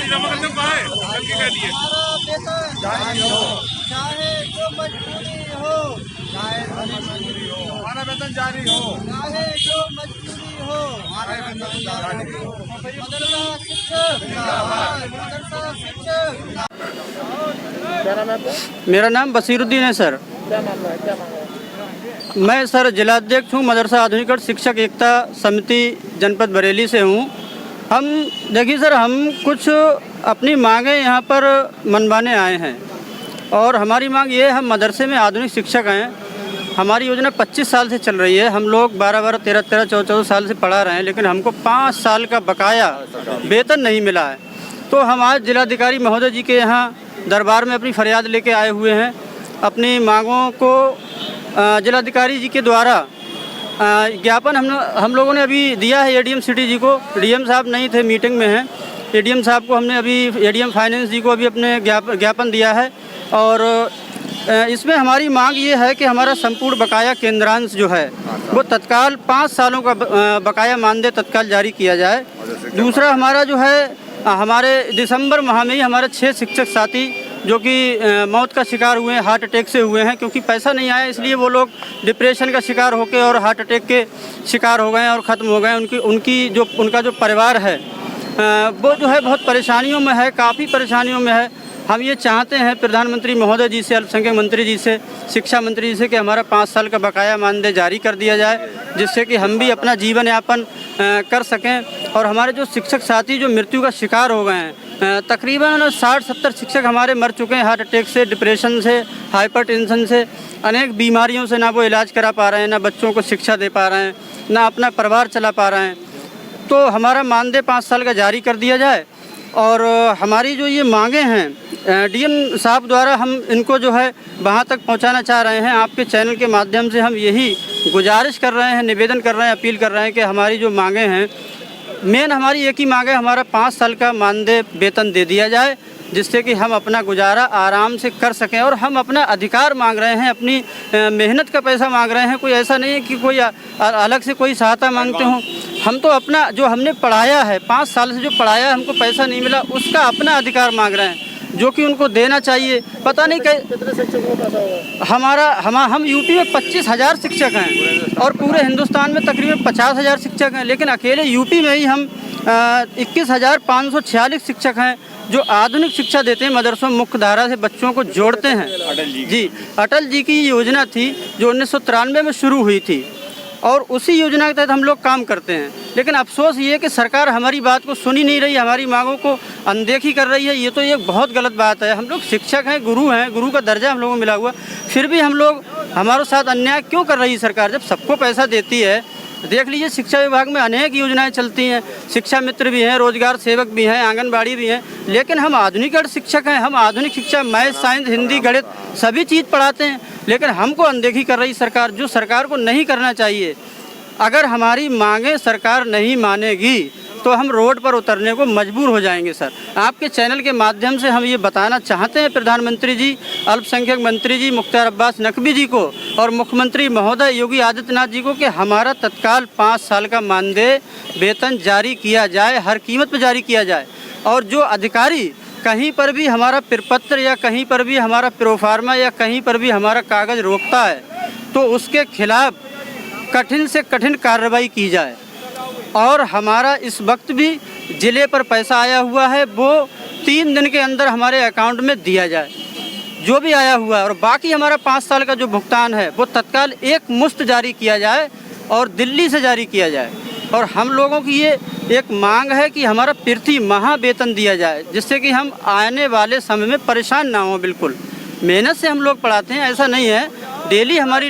जमा करने को है कल के कह दिए। चाहे जो मजबूरी हो, हमारा वेतन जारी हो, चाहे जो मजबूरी हो, हमारा वेतन जारी हो। मदरसा शिक्षक जिंदाबाद, मदरसा शिक्षक। क्या नाम है आपका? मेरा नाम बसीरुद्दीन है सर। क्या मामला है, क्या मांग रहे हैं? मैं सर जिलाध्यक्ष हूँ मदरसा आधुनिक शिक्षक एकता समिति जनपद बरेली से हूँ। हम देखिए सर, हम कुछ अपनी मांगें यहाँ पर मनवाने आए हैं और हमारी मांग ये है, हम मदरसे में आधुनिक शिक्षक हैं। हमारी योजना 25 साल से चल रही है। हम लोग 12-12, 13-13, 14-14 साल से पढ़ा रहे हैं, लेकिन हमको 5 साल का बकाया वेतन नहीं मिला है। तो हम आज जिलाधिकारी महोदय जी के यहाँ दरबार में अपनी फरियाद लेके आए हुए हैं। अपनी मांगों को जिलाधिकारी जी के द्वारा ज्ञापन हम लोगों ने अभी दिया है एडीएम सिटी जी को। डीएम साहब नहीं थे, मीटिंग में हैं। एडीएम साहब को हमने अभी, एडीएम फाइनेंस जी को अभी अपने ज्ञापन दिया है। और इसमें हमारी मांग ये है कि हमारा संपूर्ण बकाया केंद्रांश जो है वो तत्काल 5 सालों का बकाया मानदेय तत्काल जारी किया जाए। दूसरा हमारा जो है, हमारे दिसंबर माह में ही हमारे 6 शिक्षक साथी जो कि मौत का शिकार हुए हैं, हार्ट अटैक से हुए हैं, क्योंकि पैसा नहीं आया इसलिए वो लोग डिप्रेशन का शिकार होकर और हार्ट अटैक के शिकार हो गए और ख़त्म हो गए। उनका जो परिवार है वो जो है बहुत परेशानियों में है, काफ़ी परेशानियों में है। हम ये चाहते हैं प्रधानमंत्री महोदय जी से, अल्पसंख्यक मंत्री जी से, शिक्षा मंत्री जी से कि हमारा 5 साल का बकाया मानदेय जारी कर दिया जाए, जिससे कि हम भी अपना जीवन यापन कर सकें। और हमारे जो शिक्षक साथी जो मृत्यु का शिकार हो गए हैं, तकरीबन 60-70 शिक्षक हमारे मर चुके हैं हार्ट अटैक से, डिप्रेशन से, हाइपरटेंशन से, अनेक बीमारियों से। ना वो इलाज करा पा रहे हैं, ना बच्चों को शिक्षा दे पा रहे हैं, ना अपना परिवार चला पा रहे हैं। तो हमारा मानदेय 5 साल का जारी कर दिया जाए। और हमारी जो ये मांगे हैं डीएम साहब द्वारा, हम इनको जो है वहाँ तक पहुँचाना चाह रहे हैं। आपके चैनल के माध्यम से हम यही गुजारिश कर रहे हैं, निवेदन कर रहे हैं, अपील कर रहे हैं कि हमारी जो मांगे हैं, मेन हमारी एक ही मांग है, हमारा 5 साल का मानदेय वेतन दे दिया जाए, जिससे कि हम अपना गुजारा आराम से कर सकें। और हम अपना अधिकार मांग रहे हैं, अपनी मेहनत का पैसा मांग रहे हैं। कोई ऐसा नहीं है कि कोई अलग से कोई सहायता मांगते हों। हम तो अपना जो हमने पढ़ाया है, 5 साल से जो पढ़ाया है, हमको पैसा नहीं मिला, उसका अपना अधिकार मांग रहे हैं, जो कि उनको देना चाहिए। पता नहीं कितने शिक्षकों को पैसा होगा? हम यूपी में 25,000 शिक्षक हैं और पूरे हिंदुस्तान में तकरीबन 50,000 शिक्षक हैं, लेकिन अकेले यूपी में ही हम 21,546 शिक्षक हैं जो आधुनिक शिक्षा देते हैं, मदरसों मुख्य धारा से बच्चों को जोड़ते हैं। अटल जी की योजना थी जो 1993 में शुरू हुई थी और उसी योजना के तहत हम लोग काम करते हैं। लेकिन अफसोस ये है कि सरकार हमारी बात को सुन ही नहीं रही, हमारी मांगों को अनदेखी कर रही है। ये तो एक बहुत गलत बात है। हम लोग शिक्षक हैं, गुरु का दर्जा हम लोगों को मिला हुआ, फिर भी हमारे साथ अन्याय क्यों कर रही है सरकार? जब सबको पैसा देती है, देख लीजिए शिक्षा विभाग में अनेक योजनाएं चलती हैं, शिक्षा मित्र भी हैं, रोजगार सेवक भी हैं, आंगनबाड़ी भी हैं, लेकिन हम आधुनिक शिक्षक हैं। हम आधुनिक शिक्षा, मैथ, साइंस, हिंदी, गणित सभी चीज़ पढ़ाते हैं, लेकिन हमको अनदेखी कर रही सरकार, जो सरकार को नहीं करना चाहिए। अगर हमारी मांगें सरकार नहीं मानेगी तो हम रोड पर उतरने को मजबूर हो जाएंगे सर। आपके चैनल के माध्यम से हम ये बताना चाहते हैं प्रधानमंत्री जी, अल्पसंख्यक मंत्री जी मुख्तार अब्बास नकवी जी को और मुख्यमंत्री महोदय योगी आदित्यनाथ जी को कि हमारा तत्काल 5 साल का मानदेय वेतन जारी किया जाए, हर कीमत पर जारी किया जाए। और जो अधिकारी कहीं पर भी हमारा प्रपत्र या कहीं पर भी हमारा प्रोफार्मा या कहीं पर भी हमारा कागज़ रोकता है तो उसके खिलाफ कठिन से कठिन कार्रवाई की जाए। और हमारा इस वक्त भी ज़िले पर पैसा आया हुआ है, वो 3 दिन के अंदर हमारे अकाउंट में दिया जाए, जो भी आया हुआ है। और बाकी हमारा 5 साल का जो भुगतान है वो तत्काल एक मुश्त जारी किया जाए और दिल्ली से जारी किया जाए। और हम लोगों की ये एक मांग है कि हमारा प्रति माह वेतन दिया जाए, जिससे कि हम आने वाले समय में परेशान ना हों। बिल्कुल मेहनत से हम लोग पढ़ाते हैं, ऐसा नहीं है। डेली हमारी